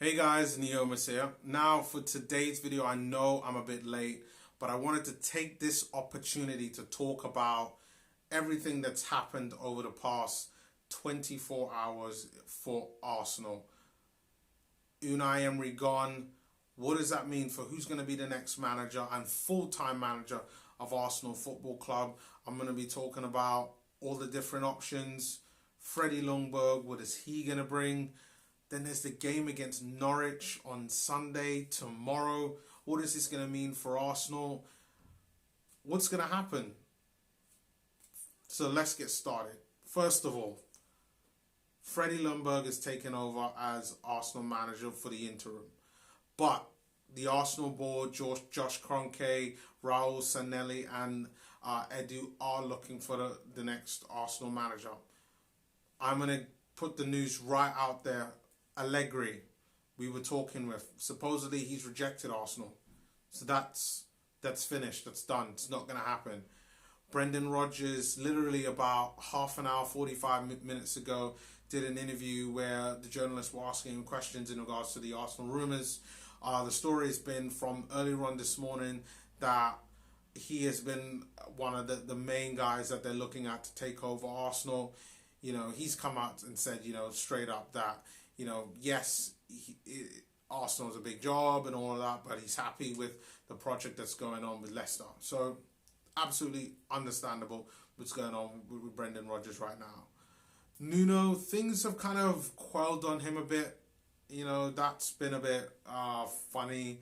Hey guys, Neomis here. Now for today's video, I know I'm a bit late, but I wanted to take this opportunity to talk about everything that's happened over the past 24 hours for Arsenal. Unai Emery gone. What does that mean for who's going to be the next manager and full-time manager of Arsenal Football Club? I'm going to be talking about all the different options. Freddie Ljungberg, what is he going to bring? Then there's the game against Norwich on Sunday, tomorrow. What is this going to mean for Arsenal? What's going to happen? So let's get started. First of all, Freddie Ljungberg is taking over as Arsenal manager for the interim. But the Arsenal board, Josh Kroenke, Raul Sanelli and Edu are looking for the next Arsenal manager. I'm going to put the news right out there. Allegri, we were talking with. Supposedly he's rejected Arsenal. So that's finished. That's done. It's not going to happen. Brendan Rodgers, literally about half an hour, 45 minutes ago, did an interview where the journalists were asking him questions in regards to the Arsenal rumours. The story has been from earlier on this morning that he has been one of the main guys that they're looking at to take over Arsenal. You know, he's come out and said, straight up that, yes, Arsenal's a big job and all of that, but he's happy with the project that's going on with Leicester. So, absolutely understandable what's going on with Brendan Rodgers right now. Nuno, things have kind of quelled on him a bit. That's been a bit funny.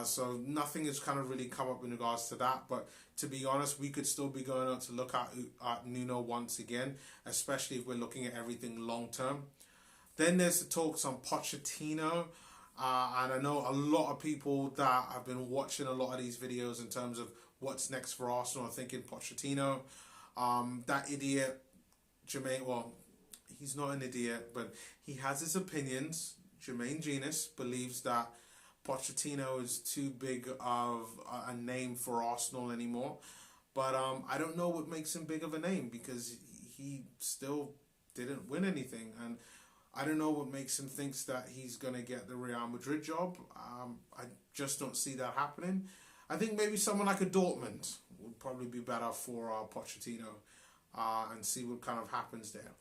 So nothing has kind of really come up in regards to that. But to be honest, we could still be going on to look at Nuno once again, especially if we're looking at everything long term. Then there's the talks on Pochettino. And I know a lot of people that have been watching a lot of these videos in terms of what's next for Arsenal are thinking Pochettino. That idiot, Jermaine, well, he's not an idiot, but he has his opinions. Jermaine Genius believes that Pochettino is too big of a name for Arsenal anymore. But I don't know what makes him big of a name because he still didn't win anything. And I don't know what makes him think that he's going to get the Real Madrid job. I just don't see that happening. I think maybe someone like a Dortmund would probably be better for Pochettino and see what kind of happens there.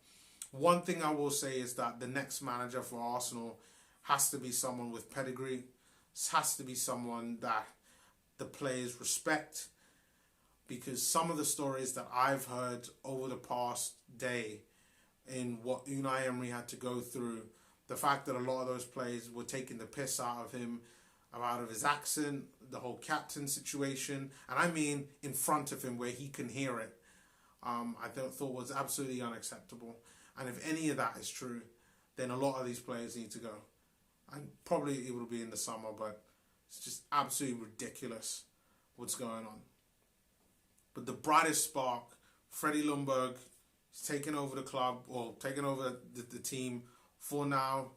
One thing I will say is that the next manager for Arsenal has to be someone with pedigree. It has to be someone that the players respect, because some of the stories that I've heard over the past day in what Unai Emery had to go through, the fact that a lot of those players were taking the piss out of him, out of his accent, the whole captain situation, and I mean in front of him where he can hear it, I thought was absolutely unacceptable. And if any of that is true, then a lot of these players need to go. And probably it will be in the summer, but it's just absolutely ridiculous what's going on. But the brightest spark, Freddie Ljungberg, is taking over the club, or taking over the team for now.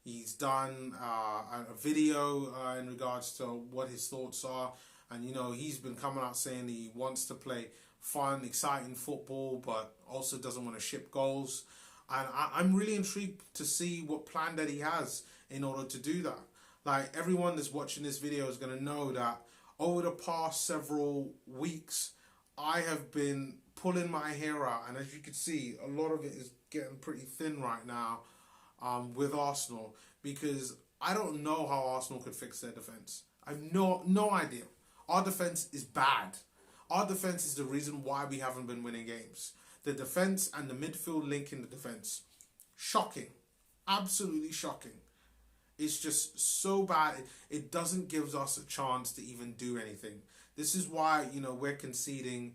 He's done a video in regards to what his thoughts are. And, he's been coming out saying he wants to play fun, exciting football, but also doesn't want to ship goals. And I'm really intrigued to see what plan that he has in order to do that. Like, everyone that's watching this video is going to know that over the past several weeks, I have been pulling my hair out. And as you can see, a lot of it is getting pretty thin right now with Arsenal, because I don't know how Arsenal could fix their defence. I have no idea. Our defence is bad. Our defence is the reason why we haven't been winning games. The defence and the midfield link in the defence. Shocking. Absolutely shocking. It's just so bad. It doesn't give us a chance to even do anything. This is why, we're conceding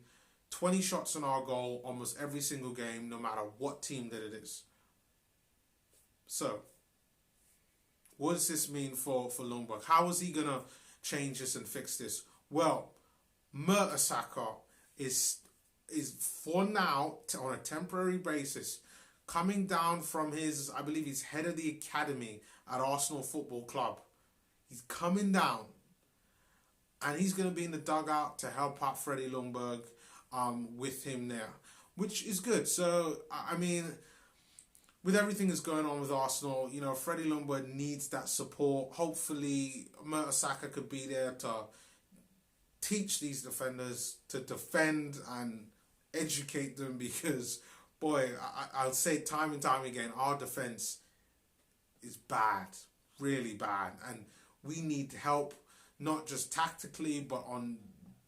20 shots on our goal almost every single game, no matter what team that it is. So, what does this mean for Ljungberg? How is he going to change this and fix this? Well, Mertesacker is for now, on a temporary basis, coming down from his, I believe he's head of the academy at Arsenal Football Club. He's coming down, and he's going to be in the dugout to help out Freddie Ljungberg with him there, which is good. So, I mean, with everything that's going on with Arsenal, you know, Freddie Ljungberg needs that support. Hopefully, Mertesacker could be there to teach these defenders to defend and educate them, because, boy, I'll say time and time again, our defense is bad, really bad, and we need help, not just tactically, but on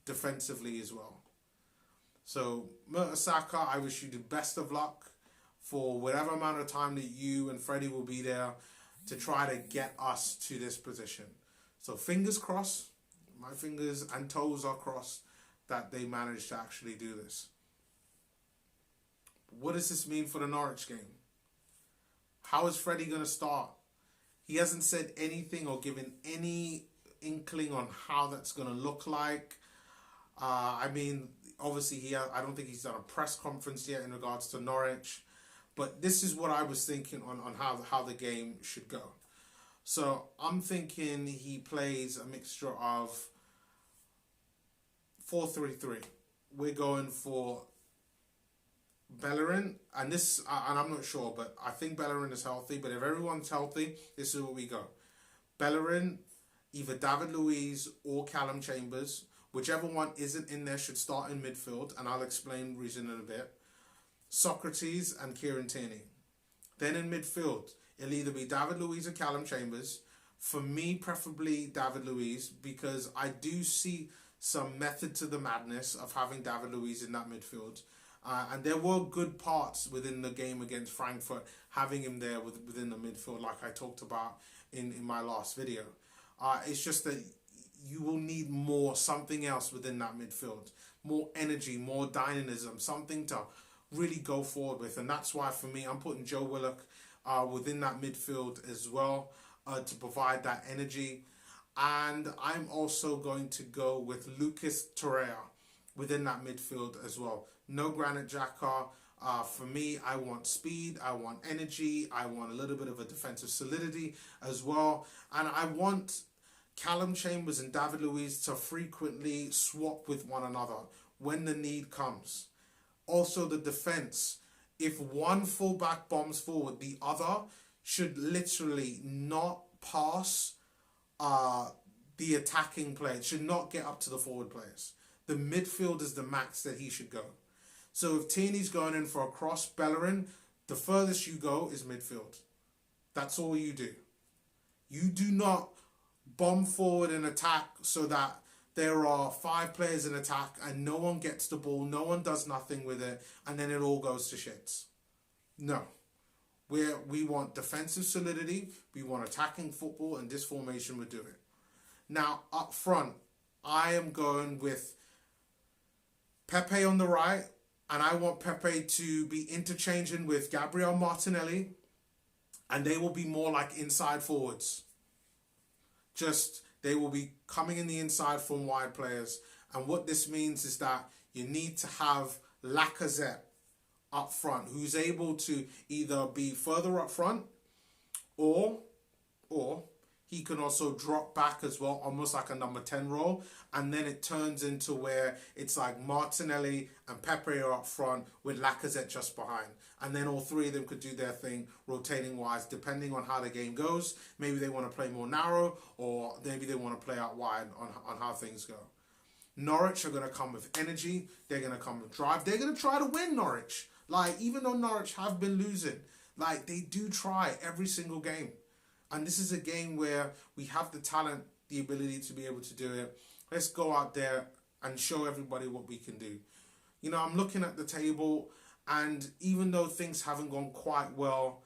defensively as well. So, Mertesacker, I wish you the best of luck for whatever amount of time that you and Freddie will be there to try to get us to this position. So fingers crossed, my fingers and toes are crossed that they managed to actually do this. What does this mean for the Norwich game? How is Freddie going to start? He hasn't said anything or given any inkling on how that's going to look like. I mean, obviously, I don't think he's done a press conference yet in regards to Norwich. But this is what I was thinking on how the game should go. So I'm thinking he plays a mixture of 4-3-3. We're going for Bellerin, and I'm not sure, but I think Bellerin is healthy. But if everyone's healthy, this is where we go. Bellerin, either David Luiz or Callum Chambers, whichever one isn't in there should start in midfield, and I'll explain the reason in a bit. Socrates and Kieran Tierney. Then in midfield, it'll either be David Luiz or Callum Chambers. For me, preferably David Luiz, because I do see some method to the madness of having David Luiz in that midfield. And there were good parts within the game against Frankfurt, having him there within the midfield, like I talked about in my last video. It's just that you will need something else within that midfield. More energy, more dynamism, something to really go forward with. And that's why, for me, I'm putting Joe Willock within that midfield as well to provide that energy. And I'm also going to go with Lucas Torreira within that midfield as well. No Granit Xhaka. For me, I want speed, I want energy, I want a little bit of a defensive solidity as well. And I want Callum Chambers and David Luiz to frequently swap with one another when the need comes. Also, the defense. If one fullback bombs forward, the other should literally not pass the attacking player. It should not get up to the forward players. The midfield is the max that he should go. So if Tierney's going in for a cross, Bellerin, the furthest you go is midfield. That's all you do. You do not bomb forward and attack so that there are 5 players in attack and no one gets the ball, no one does nothing with it, and then it all goes to shits. No. We want defensive solidity, we want attacking football, and this formation would do it. Now, up front, I am going with Pepe on the right, and I want Pepe to be interchanging with Gabriel Martinelli, and they will be more like inside forwards. They will be coming in the inside from wide players. And what this means is that you need to have Lacazette up front, who's able to either be further up front or he can also drop back as well, almost like a number 10 role. And then it turns into where it's like Martinelli and Pepe are up front with Lacazette just behind. And then all 3 of them could do their thing rotating wise, depending on how the game goes. Maybe they want to play more narrow, or maybe they want to play out wide on how things go. Norwich are going to come with energy. They're going to come with drive. They're going to try to win, Norwich. Like, even though Norwich have been losing, like, they do try every single game. And this is a game where we have the talent, the ability to be able to do it. Let's go out there and show everybody what we can do. You know, I'm looking at the table, and even though things haven't gone quite well,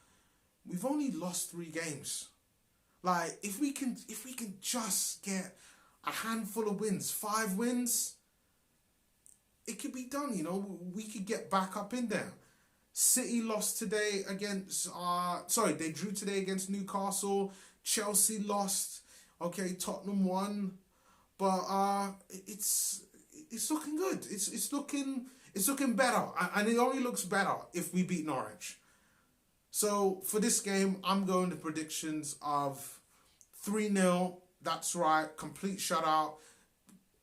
we've only lost 3 games. Like, if we can just get a handful of wins, 5 wins, it could be done, you know. We could get back up in there. City lost today against, they drew today against Newcastle. Chelsea lost. Okay, Tottenham won. But it's looking good. It's looking better. And it only looks better if we beat Norwich. So for this game, I'm going to predictions of 3-0. That's right, complete shutout.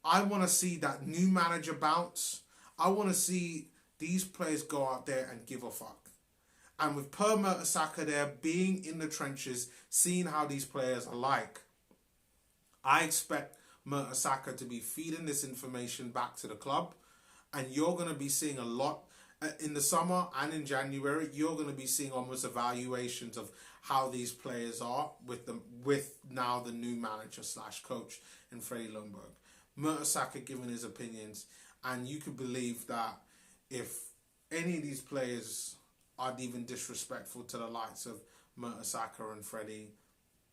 I want to see that new manager bounce. I want to see these players go out there and give a fuck. And with Per Mertesacker there, being in the trenches, seeing how these players are like, I expect Mertesacker to be feeding this information back to the club. And you're going to be seeing a lot in the summer and in January. You're going to be seeing almost evaluations of how these players are with now the new manager / coach in Freddie Ljungberg. Mertesacker giving his opinions, and you could believe that if any of these players are even disrespectful to the likes of Mertesacker and Freddie,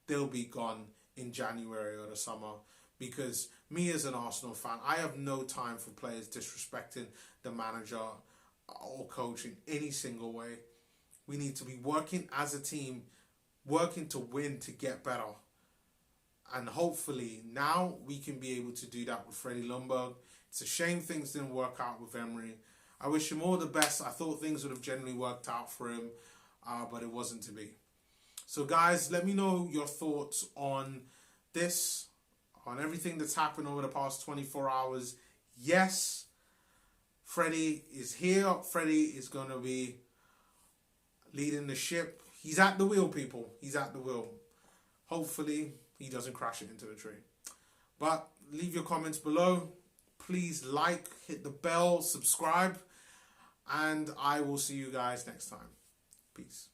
they'll be gone in January or the summer. Because me as an Arsenal fan, I have no time for players disrespecting the manager or coach in any single way. We need to be working as a team, working to win, to get better. And hopefully now we can be able to do that with Freddie Ljungberg. It's a shame things didn't work out with Emery. I wish him all the best. I thought things would have generally worked out for him, but it wasn't to be. So guys, let me know your thoughts on this, on everything that's happened over the past 24 hours. Yes, Freddie is here. Freddie is going to be leading the ship. He's at the wheel, people. He's at the wheel. Hopefully, he doesn't crash it into the tree. But leave your comments below. Please like, hit the bell, subscribe. And I will see you guys next time. Peace.